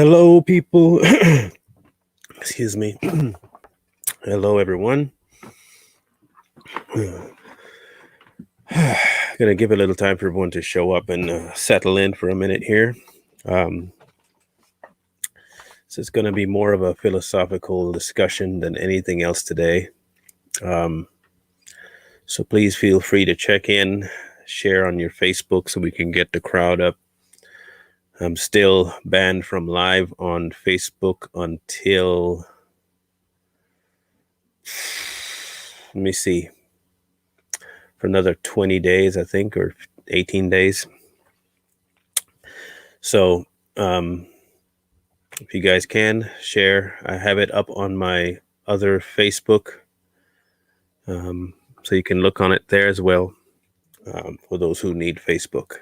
Hello, people. Excuse me. Hello, everyone. Gonna give a little time for everyone to show up and settle in for a minute here. This is going to be more of a philosophical discussion than anything else today. So please feel free to check in, share on your Facebook so we can get the crowd up. I'm still banned from live on Facebook until, let me see, for another 20 days, I think, or 18 days. So if you guys can share, I have it up on my other Facebook. So you can look on it there as well, for those who need Facebook.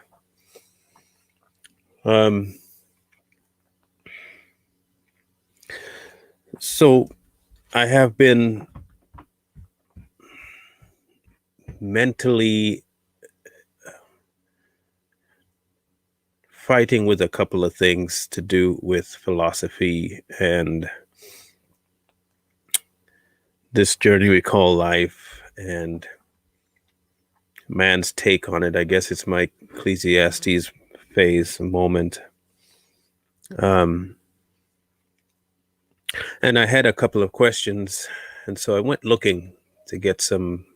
So I have been mentally fighting with a couple of things to do with philosophy and this journey we call life and man's take on it. I guess it's my Ecclesiastes phase moment. And I had a couple of questions, and so I went looking to get some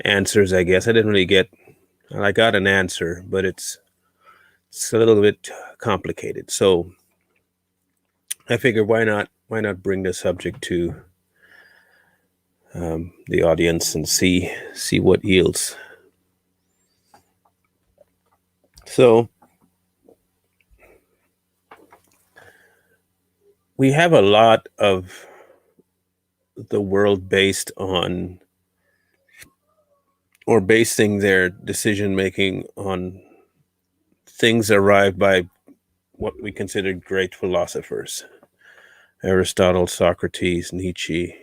answers, I guess. I got an answer, but it's a little bit complicated. So I figured why not bring the subject to the audience and see what yields. So we have a lot of the world based on, or basing their decision making on things arrived by what we consider great philosophers: Aristotle, Socrates, Nietzsche,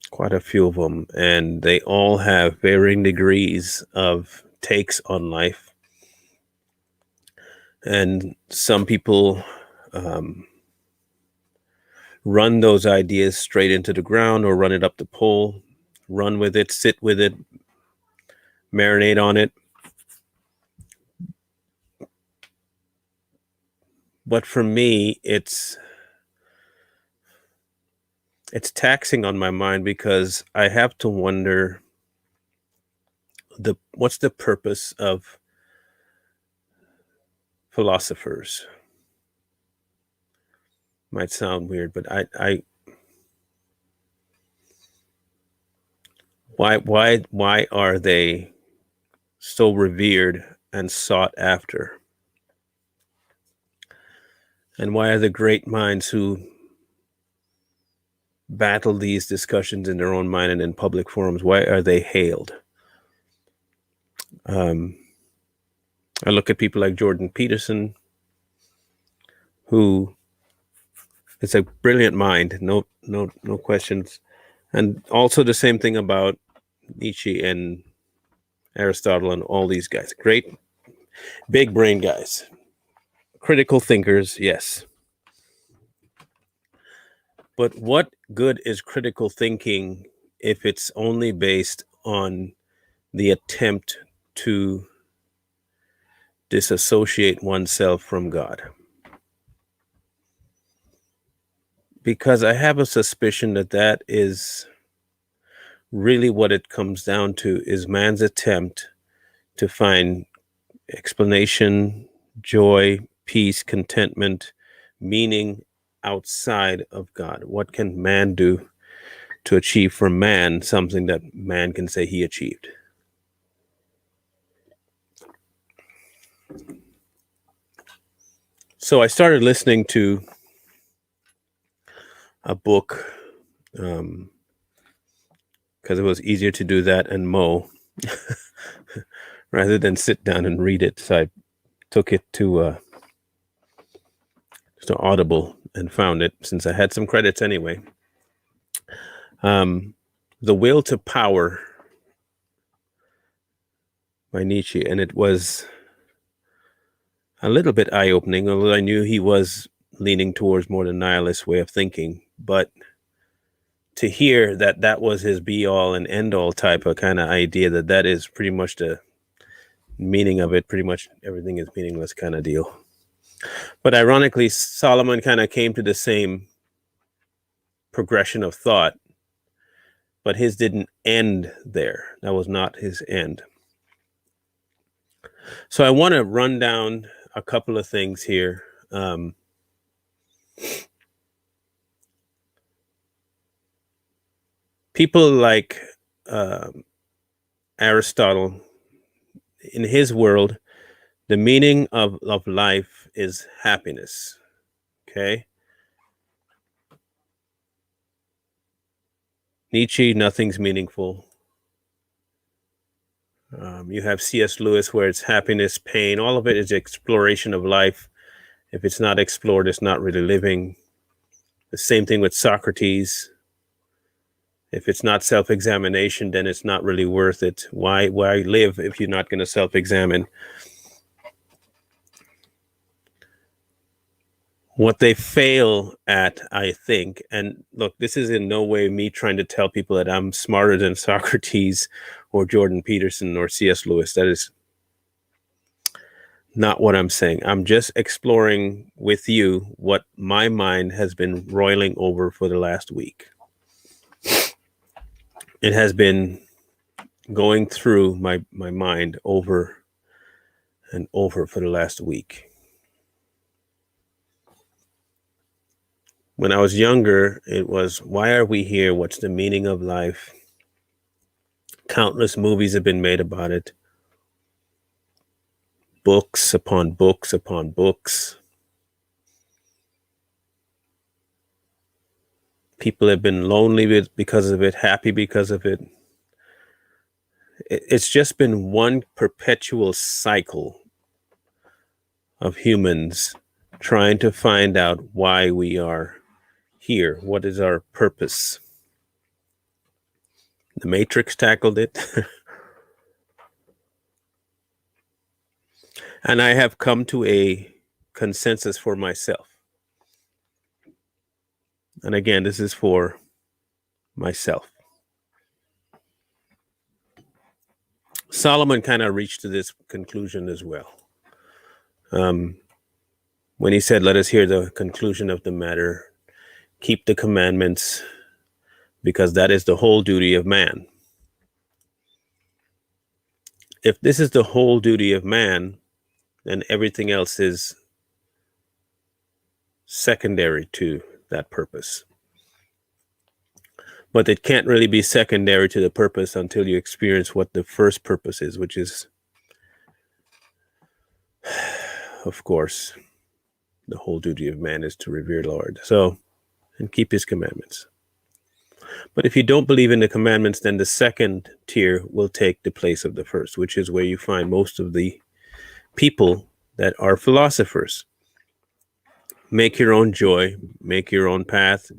quite a few of them, and they all have varying degrees of takes on life. And some people run those ideas straight into the ground or run it up the pole, run with it, sit with it, marinate on it. But for me, it's taxing on my mind because I have to wonder what's the purpose of philosophers. Might sound weird, but why are they so revered and sought after? And why are the great minds who battle these discussions in their own mind and in public forums, why are they hailed? I look at people like Jordan Peterson, who is a brilliant mind, no questions. And also the same thing about Nietzsche and Aristotle and all these guys. Great big brain guys. Critical thinkers, yes. But what good is critical thinking if it's only based on the attempt to disassociate oneself from God? Because I have a suspicion that is really what it comes down to, is man's attempt to find explanation, joy, peace, contentment, meaning outside of God. What can man do to achieve for man something that man can say he achieved? So I started listening to a book because it was easier to do that and mow rather than sit down and read it. So I took it to Audible and found it, since I had some credits anyway. The Will to Power by Nietzsche, and it was a little bit eye-opening, although I knew he was leaning towards more the nihilist way of thinking. But to hear that that was his be-all and end-all type of kind of idea, that is pretty much the meaning of it, pretty much everything is meaningless kind of deal. But ironically, Solomon kind of came to the same progression of thought, but his didn't end there. That was not his end. So I want to run down a couple of things here. People like Aristotle, in his world, the meaning of life is happiness. Okay. Nietzsche, nothing's meaningful. You have C.S. Lewis, where it's happiness, pain. All of it is exploration of life. If it's not explored, it's not really living. The same thing with Socrates. If it's not self-examination, then it's not really worth it. Why live if you're not going to self-examine? What they fail at, I think, and look, this is in no way me trying to tell people that I'm smarter than Socrates or Jordan Peterson or C.S. Lewis. That is not what I'm saying. I'm just exploring with you what my mind has been roiling over for the last week. It has been going through my mind over and over for the last week. When I was younger, it was, why are we here? What's the meaning of life? Countless movies have been made about it. Books upon books upon books. People have been lonely because of it, happy because of it. It's just been one perpetual cycle of humans trying to find out why we are here. What is our purpose? The Matrix tackled it. And I have come to a consensus for myself. And again, this is for myself. Solomon kind of reached to this conclusion as well. When he said, let us hear the conclusion of the matter, keep the commandments, because that is the whole duty of man. If this is the whole duty of man, then everything else is secondary to that purpose. But it can't really be secondary to the purpose until you experience what the first purpose is, which is, of course, the whole duty of man is to revere the Lord. So, and keep his commandments. But if you don't believe in the commandments, then the second tier will take the place of the first, which is where you find most of the people that are philosophers. Make your own joy, make your own path,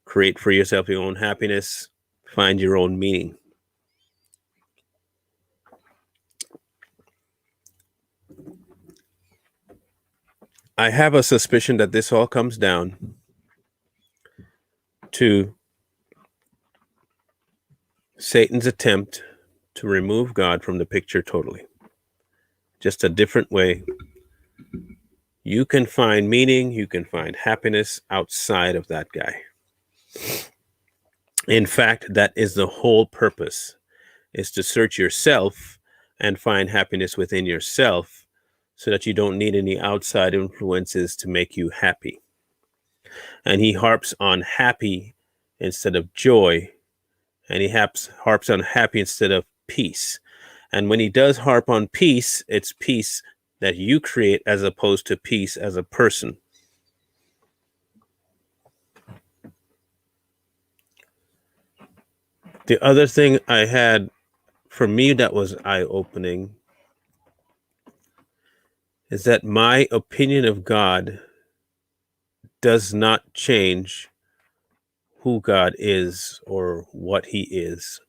create for yourself your own happiness, find your own meaning. I have a suspicion that this all comes down to Satan's attempt to remove God from the picture totally. Just a different way. You can find meaning, you can find happiness outside of that guy. In fact, that is the whole purpose, is to search yourself and find happiness within yourself so that you don't need any outside influences to make you happy. And he harps on happy instead of joy, and he harps on happy instead of peace. And when he does harp on peace, it's peace that you create as opposed to peace as a person. The other thing I had for me that was eye-opening is that my opinion of God does not change who God is or what he is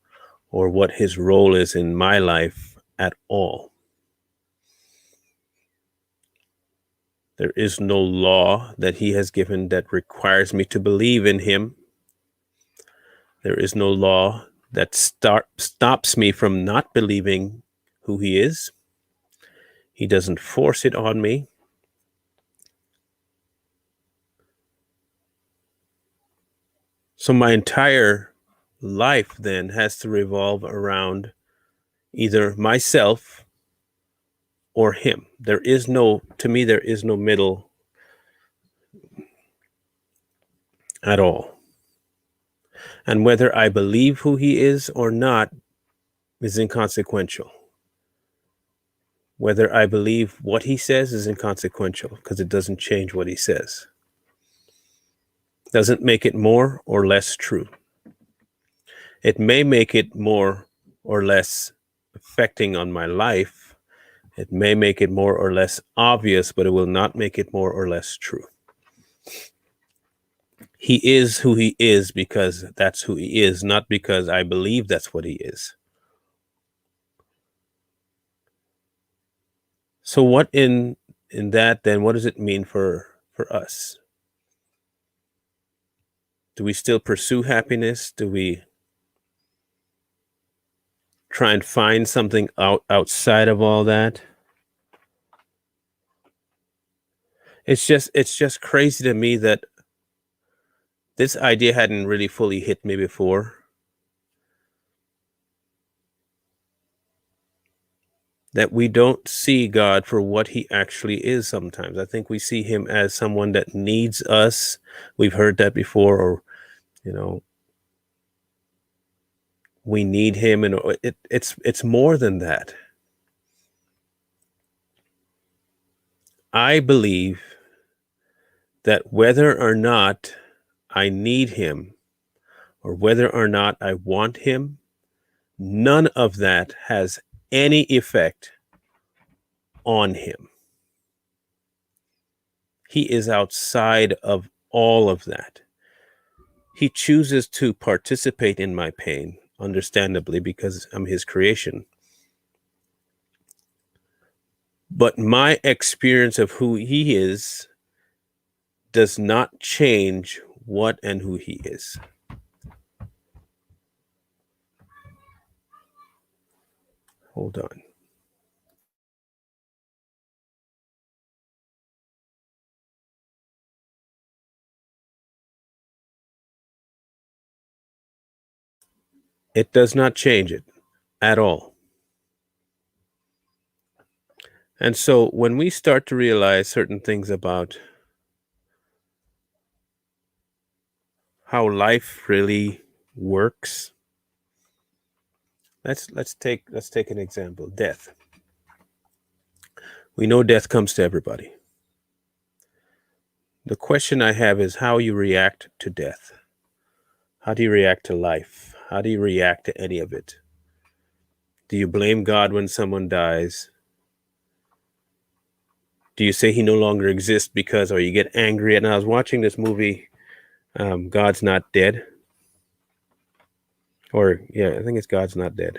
or what his role is in my life at all. There is no law that he has given that requires me to believe in him. There is no law that stops me from not believing who he is. He doesn't force it on me. So my entire life then has to revolve around either myself or him. To me, there is no middle at all. And whether I believe who he is or not is inconsequential. Whether I believe what he says is inconsequential because it doesn't change what he says. Doesn't make it more or less true. It may make it more or less affecting on my life. It may make it more or less obvious, but it will not make it more or less true. He is who he is because that's who he is, not because I believe that's what he is. So what in that then, what does it mean for us? Do we still pursue happiness? Do we try and find something outside of all that? It's just crazy to me that this idea hadn't really fully hit me before. That we don't see God for what he actually is sometimes. I think we see him as someone that needs us. We've heard that before, or, we need him, and it's more than that. I believe that whether or not I need him or whether or not I want him, none of that has any effect on him. He is outside of all of that. He chooses to participate in my pain, understandably, because I'm his creation. But my experience of who he is does not change what and who he is. Hold on. It does not change it at all. And so when we start to realize certain things about how life really works, let's take an example. Death. We know death comes to everybody. The question I have is how you react to death. How do you react to life? How do you react to any of it? Do you blame God when someone dies? Do you say he no longer exists because, or you get angry? And I was watching this movie, God's Not Dead. Or, yeah, I think it's God's Not Dead.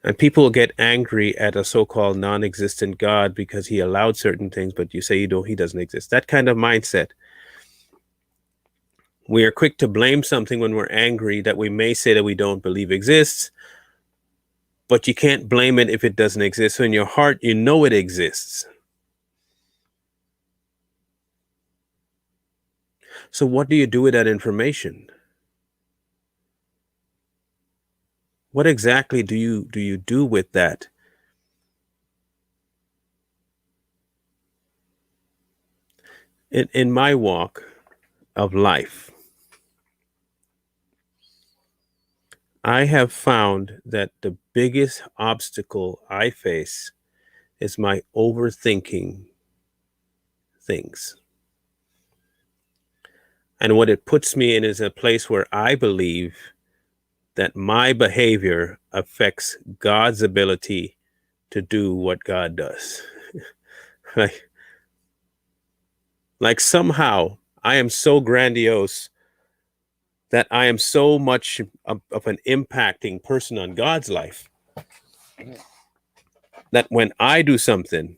And people get angry at a so-called non-existent God because he allowed certain things, but you say he doesn't exist. That kind of mindset. We are quick to blame something when we're angry that we may say that we don't believe exists, but you can't blame it if it doesn't exist. So in your heart, you know it exists. So what do you do with that information? What exactly do you do with that? In my walk of life, I have found that the biggest obstacle I face is my overthinking things. And what it puts me in is a place where I believe that my behavior affects God's ability to do what God does. like somehow I am so grandiose that I am so much of an impacting person on God's life that when I do something,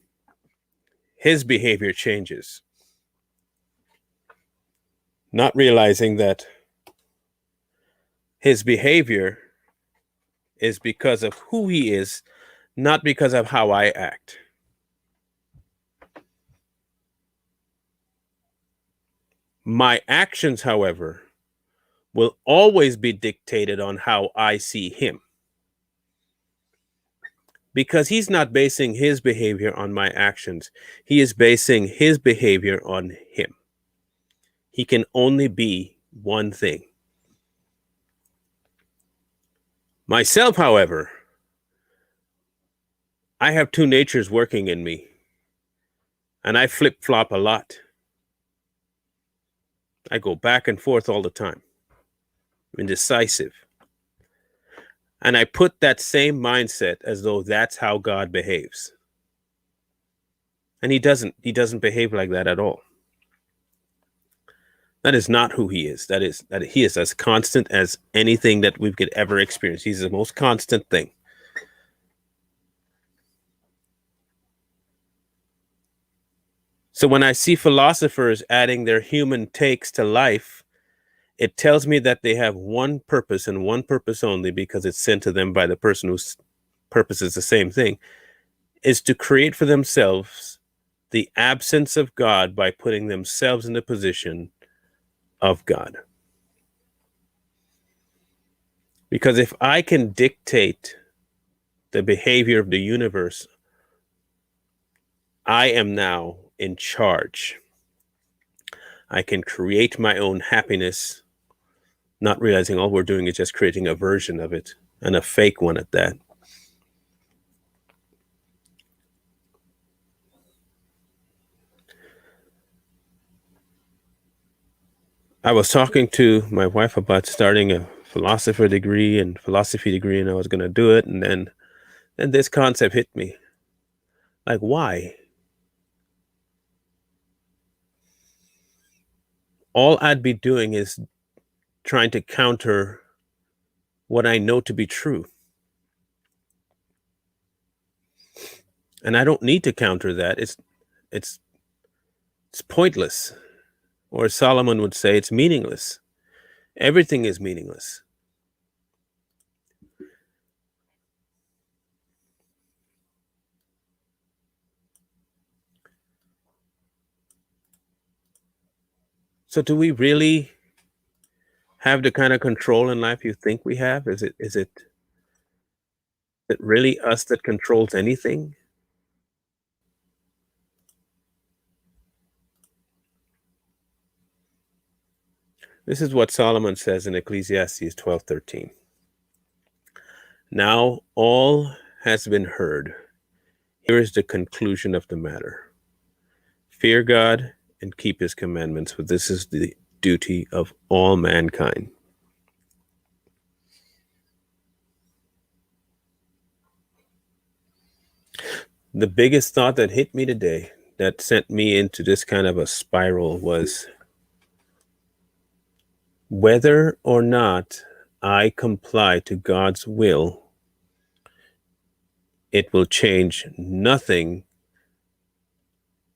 his behavior changes, not realizing that his behavior is because of who he is, not because of how I act. My actions, however, will always be dictated on how I see him, because he's not basing his behavior on my actions. He is basing his behavior on him. He can only be one thing. Myself, however, I have two natures working in me, and I flip flop a lot. I go back and forth all the time, indecisive. And I put that same mindset as though that's how God behaves. And he doesn't behave like that at all. That is not who he is. That he is as constant as anything that we could ever experience. He's the most constant thing. So when I see philosophers adding their human takes to life, it tells me that they have one purpose and one purpose only, because it's sent to them by the person whose purpose is the same thing, is to create for themselves the absence of God by putting themselves in the position of God. Because if I can dictate the behavior of the universe, I am now in charge. I can create my own happiness, not realizing all we're doing is just creating a version of it, and a fake one at that. I was talking to my wife about starting a philosophy degree, and I was going to do it. And then this concept hit me. Like, why? All I'd be doing is trying to counter what I know to be true. And I don't need to counter that. It's pointless. Or as Solomon would say, it's meaningless. Everything is meaningless. So do we really have the kind of control in life you think we have? Is it really us that controls anything? This is what Solomon says in Ecclesiastes 12:13. Now all has been heard. Here is the conclusion of the matter. Fear God and keep his commandments, for this is the duty of all mankind. The biggest thought that hit me today, that sent me into this kind of a spiral, was whether or not I comply to God's will, it will change nothing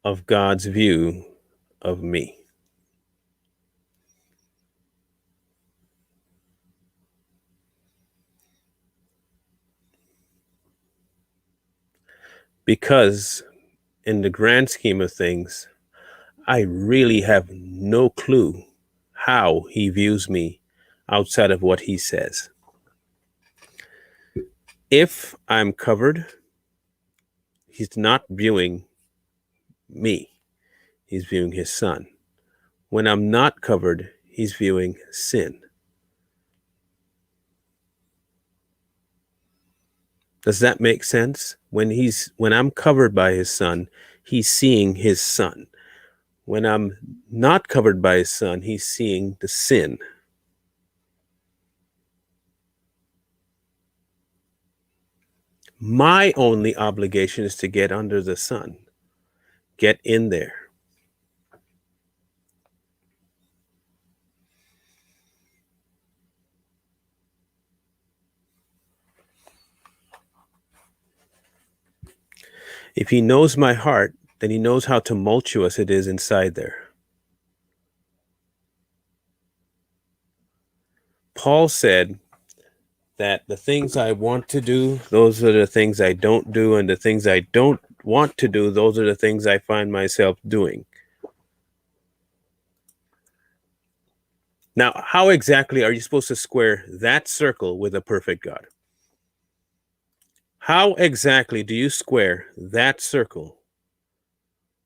of God's view of me. Because in the grand scheme of things, I really have no clue how he views me outside of what he says. If I'm covered, he's not viewing me, he's viewing his son. When I'm not covered, he's viewing sin. Does that make sense? When I'm covered by his son, he's seeing his son. When I'm not covered by his son, he's seeing the sin. My only obligation is to get under the sun, get in there. If he knows my heart, then he knows how tumultuous it is inside there. Paul said that the things I want to do, those are the things I don't do, and the things I don't want to do, those are the things I find myself doing. Now, how exactly are you supposed to square that circle with a perfect God? How exactly do you square that circle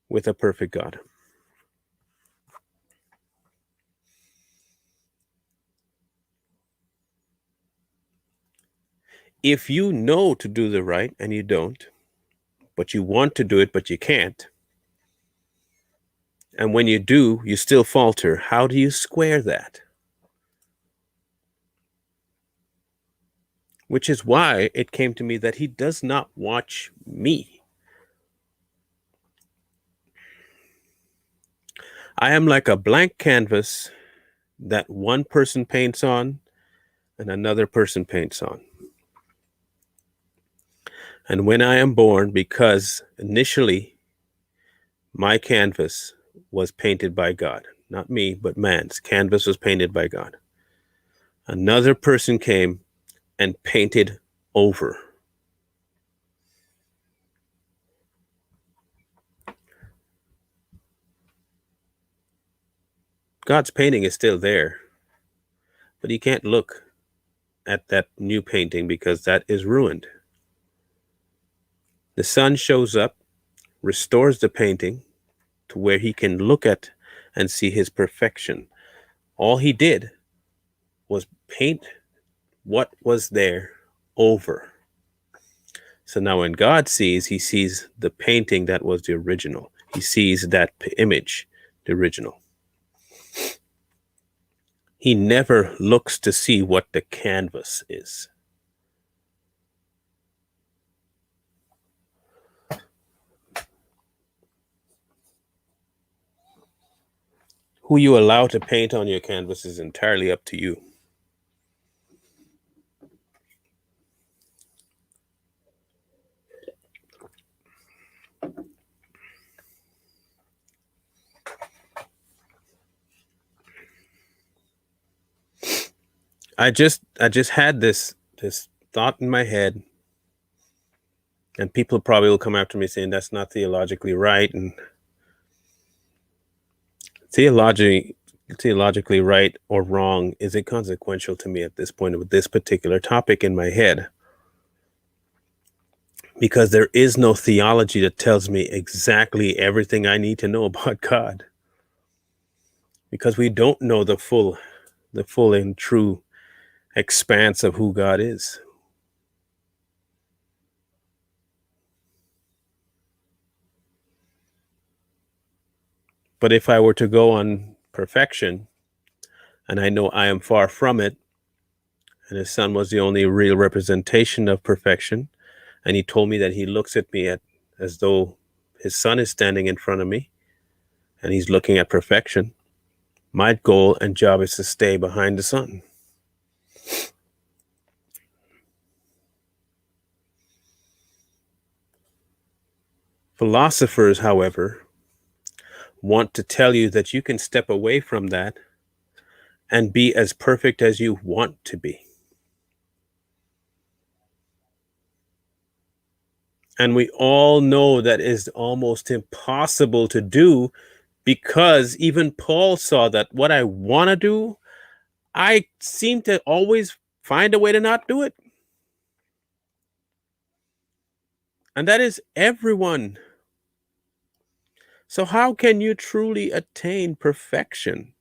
with a perfect God? If you know to do the right and you don't, but you want to do it, but you can't, and when you do, you still falter, how do you square that? Which is why it came to me that he does not watch me. I am like a blank canvas that one person paints on and another person paints on. And when I am born, because initially my canvas was painted by God, not me, but man's canvas was painted by God. Another person came and painted over. God's painting is still there, but he can't look at that new painting because that is ruined. The Son shows up, restores the painting to where he can look at and see his perfection. All he did was paint what was there over. So now when God sees, he sees the painting that was the original. He sees that image, the original. He never looks to see what the canvas is. Who you allow to paint on your canvas is entirely up to you. I just had this thought in my head, and people probably will come after me saying that's not theologically right, and theologically right or wrong is inconsequential to me at this point with this particular topic in my head, because there is no theology that tells me exactly everything I need to know about God, because we don't know the full and true expanse of who God is. But if I were to go on perfection, and I know I am far from it, and his Son was the only real representation of perfection, and he told me that he looks at me as though his Son is standing in front of me, and he's looking at perfection. My goal and job is to stay behind the Son. Philosophers, however, want to tell you that you can step away from that and be as perfect as you want to be. And we all know that is almost impossible to do, because even Paul saw that what I want to do, I seem to always find a way to not do it. And that is everyone. So, how can you truly attain perfection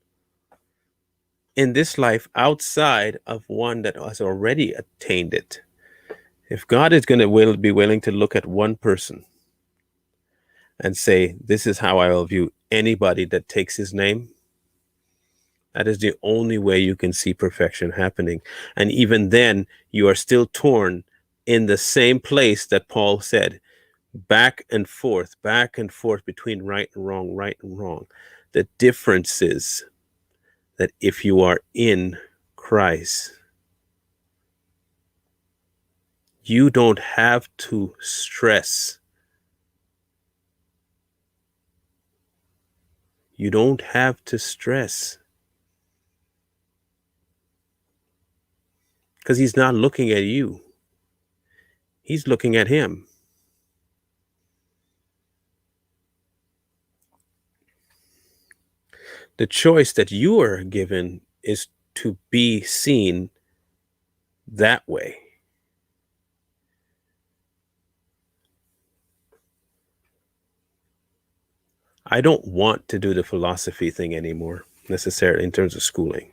in this life outside of one that has already attained it? If God is going to be willing to look at one person and say, this is how I will view anybody that takes his name, that is the only way you can see perfection happening. And even then, you are still torn in the same place that Paul said, back and forth between right and wrong, right and wrong. The difference is that if you are in Christ, you don't have to stress You don't have to stress, because he's not looking at you. He's looking at him. The choice that you are given is to be seen that way. I don't want to do the philosophy thing anymore, necessarily in terms of schooling.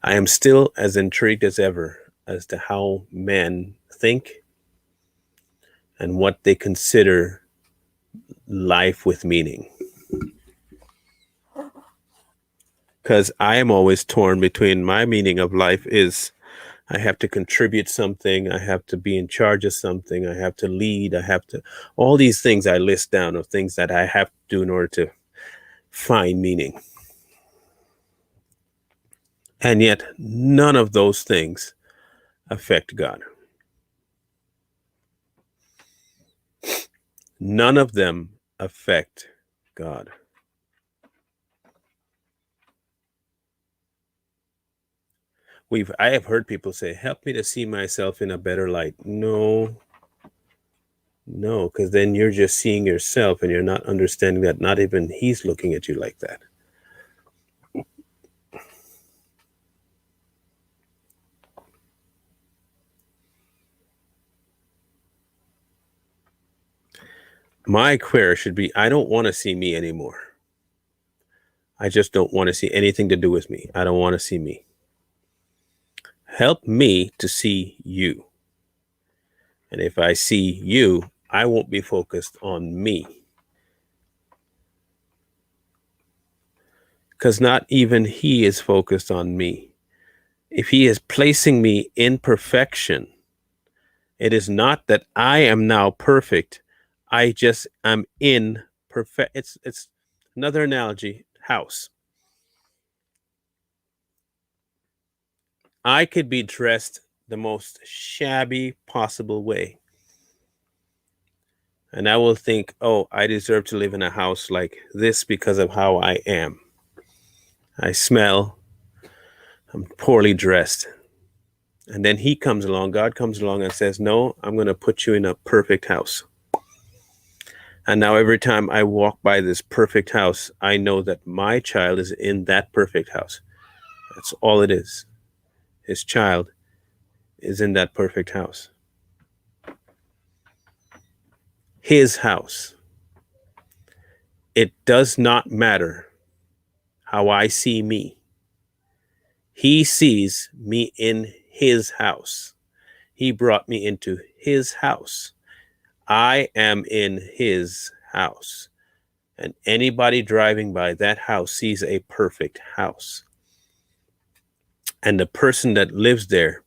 I am still as intrigued as ever as to how men think and what they consider life with meaning. Because I am always torn between my meaning of life is I have to contribute something, I have to be in charge of something, I have to lead, I have to, all these things I list down of things that I have to do in order to find meaning. And yet, none of those things affect God. None of them affect God. I have heard people say, help me to see myself in a better light. No, because then you're just seeing yourself and you're not understanding that not even he's looking at you like that. My prayer should be, I don't want to see me anymore. I just don't want to see anything to do with me. I don't want to see me. Help me to see you. And if I see you, I won't be focused on me. Because not even he is focused on me. If he is placing me in perfection, it is not that I am now perfect. I just am in perfect. It's another analogy, house. I could be dressed the most shabby possible way. And I will think, oh, I deserve to live in a house like this because of how I am. I smell, I'm poorly dressed. And then he comes along, God comes along and says, no, I'm going to put you in a perfect house. And now every time I walk by this perfect house, I know that my child is in that perfect house. That's all it is. His child is in that perfect house. His house. It does not matter how I see me. He sees me in his house. He brought me into his house. I am in his house. And anybody driving by that house sees a perfect house. And the person that lives there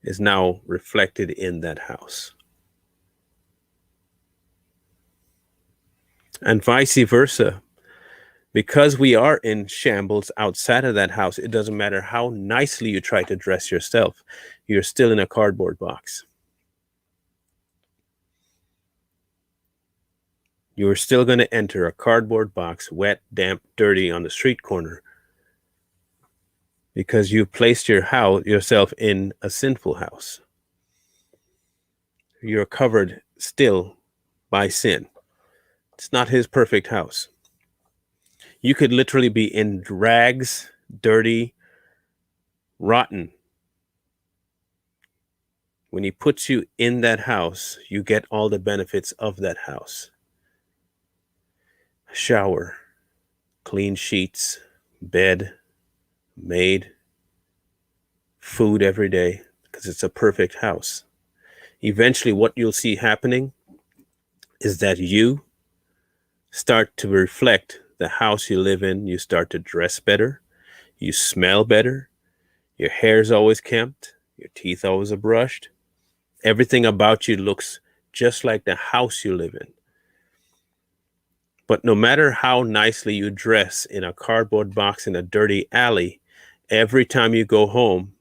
is now reflected in that house. And vice versa. Because we are in shambles outside of that house, it doesn't matter how nicely you try to dress yourself, you're still in a cardboard box. You're still going to enter a cardboard box, wet, damp, dirty, on the street corner, because you placed yourself in a sinful house. You're covered still by sin. It's not his perfect house. You could literally be in rags, dirty, rotten. When he puts you in that house, you get all the benefits of that house. Shower, clean sheets, bed, maid, food every day, because it's a perfect house. Eventually, what you'll see happening is that you start to reflect the house you live in. You start to dress better. You smell better. Your hair's always kempt. Your teeth always are brushed. Everything about you looks just like the house you live in. But no matter how nicely you dress in a cardboard box in a dirty alley, every time you go home,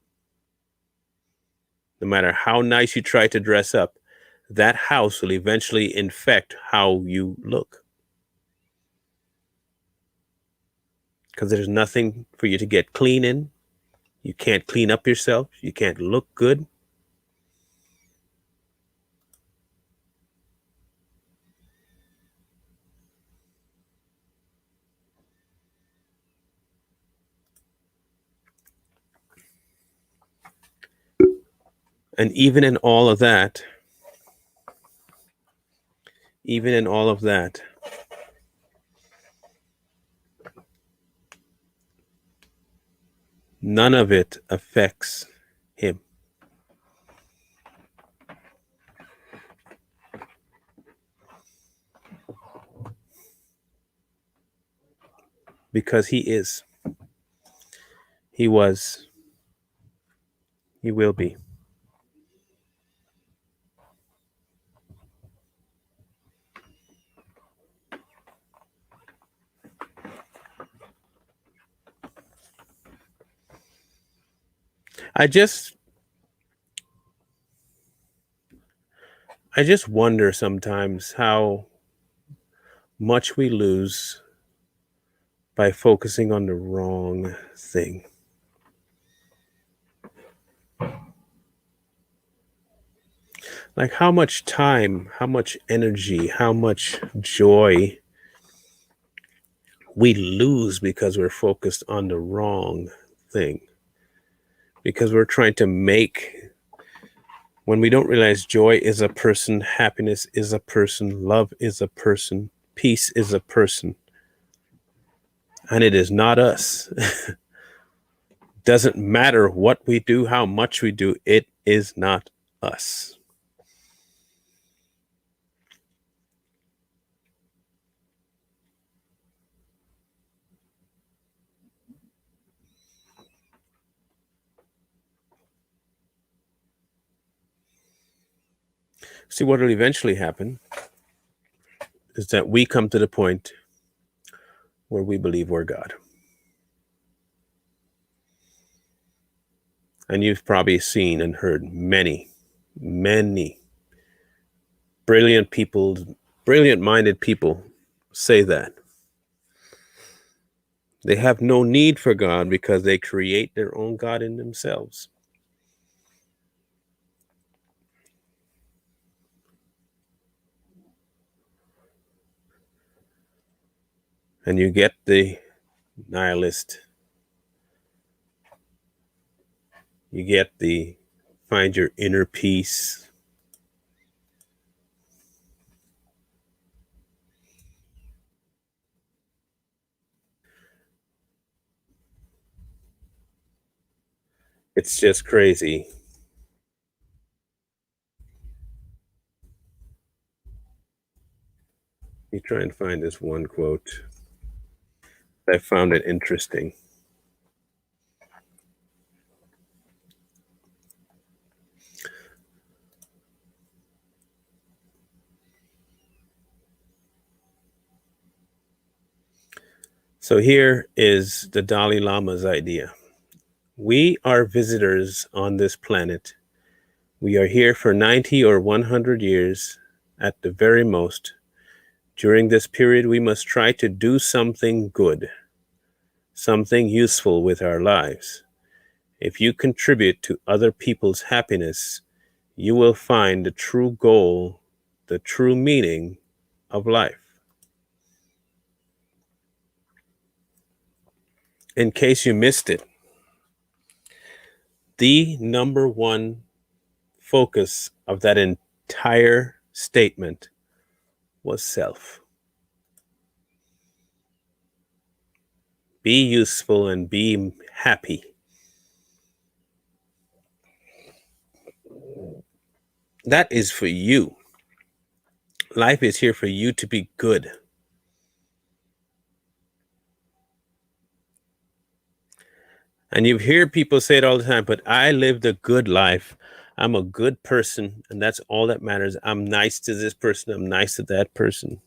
no matter how nice you try to dress up, that house will eventually infect how you look. because there's nothing for you to get clean in. You can't clean up yourself. You can't look good. And even in all of that, none of it affects him, because he is, he was, he will be. I just I just wonder sometimes how much we lose by focusing on the wrong thing. Like how much time, how much energy, how much joy we lose because we're focused on the wrong thing. Because we're trying to make, when we don't realize joy is a person, happiness is a person, love is a person, peace is a person, and it is not us. Doesn't matter what we do, how much we do, it is not us. See, what will eventually happen is that we come to the point where we believe we're God. And you've probably seen and heard many, many brilliant people, brilliant minded people say that. They have no need for God because they create their own God in themselves. And you get the nihilist, you get the find your inner peace. It's just crazy. You try and find this one quote. I found it interesting. So here is the Dalai Lama's idea. We are visitors on this planet. We are here for 90 or 100 years at the very most. During this period, we must try to do something good, something useful with our lives. If you contribute to other people's happiness, you will find the true goal, the true meaning of life. In case you missed it, the number one focus of that entire statement was self. Be useful and be happy. That is for you. Life is here for you to be good. And you hear people say it all the time, but I lived a good life. I'm a good person, and that's all that matters. I'm nice to this person, I'm nice to that person.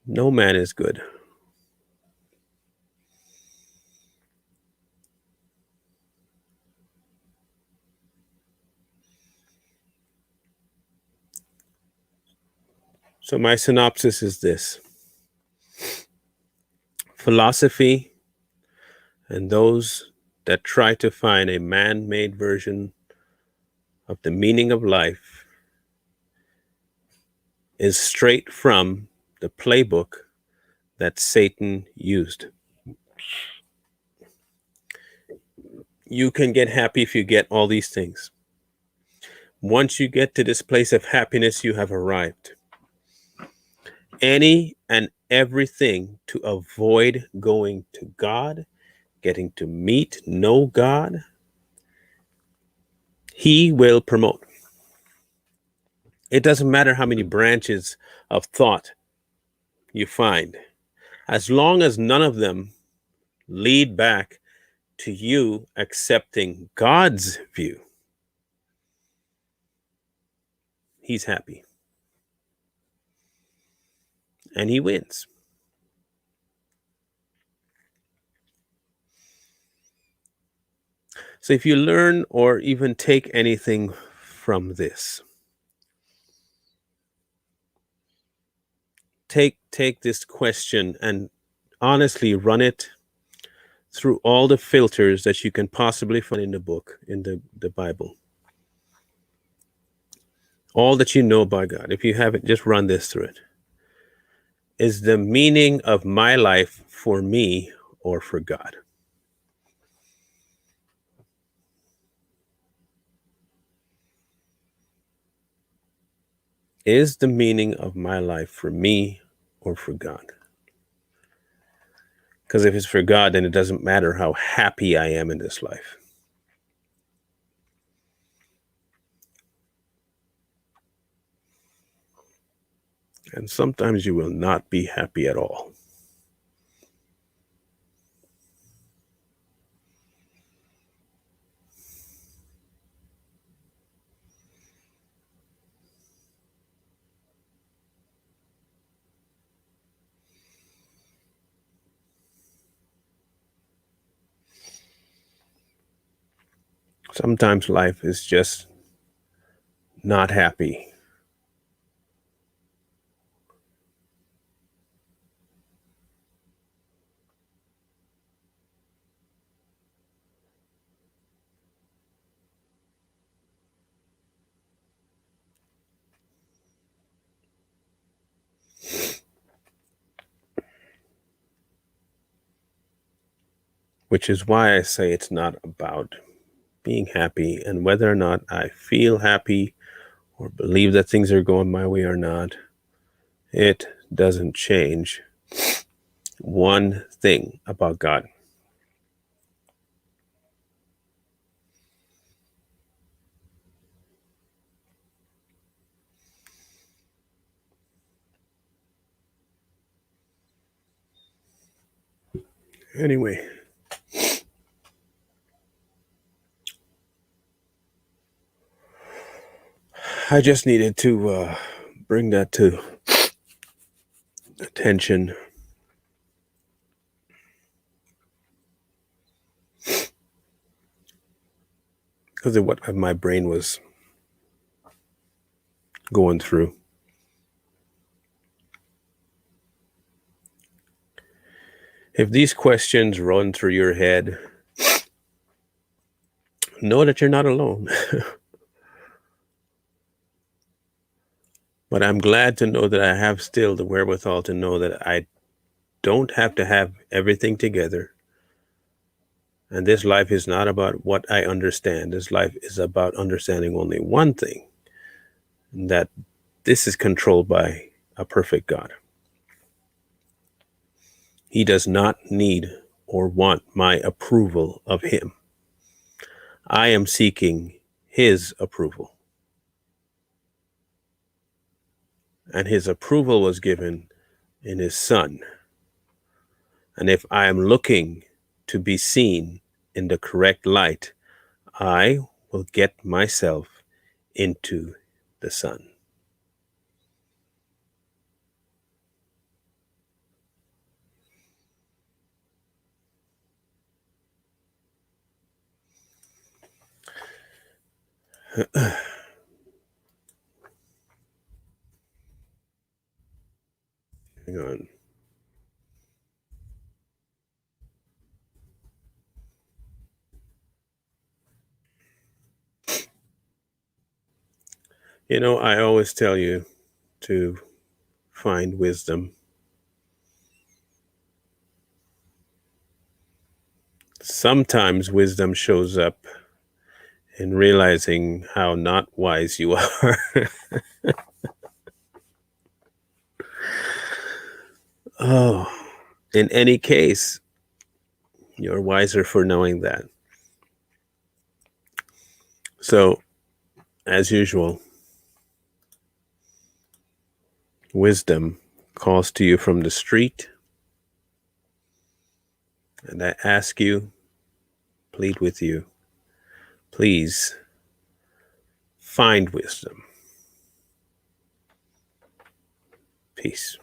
No man is good. So my synopsis is this: philosophy and those that try to find a man-made version of the meaning of life is straight from the playbook that Satan used. You can get happy if you get all these things. Once you get to this place of happiness, you have arrived. Any and everything to avoid going to God, getting to know God, He will promote. It doesn't matter how many branches of thought you find, as long as none of them lead back to you accepting God's view, He's happy and He wins. So if you learn or even take anything from this, take this question and honestly run it through all the filters that you can possibly find in the book, in the Bible. All that you know by God. If you haven't, just run this through it. Is the meaning of my life for me or for God? Is the meaning of my life for me or for God? Because if it's for God, then it doesn't matter how happy I am in this life. And sometimes you will not be happy at all. Sometimes life is just not happy. Which is why I say it's not about being happy, and whether or not I feel happy or believe that things are going my way or not, it doesn't change one thing about God. Anyway, I just needed to bring that to attention. Because of what my brain was going through. If these questions run through your head, know that you're not alone. But I'm glad to know that I have still the wherewithal to know that I don't have to have everything together. And this life is not about what I understand. This life is about understanding only one thing, that this is controlled by a perfect God. He does not need or want my approval of Him. I am seeking His approval. And His approval was given in His Son. And if I am looking to be seen in the correct light, I will get myself into the Son. I always tell you to find wisdom. Sometimes wisdom shows up in realizing how not wise you are. Oh, in any case, you're wiser for knowing that. So, as usual, wisdom calls to you from the street, and I ask you, plead with you, please find wisdom. Peace.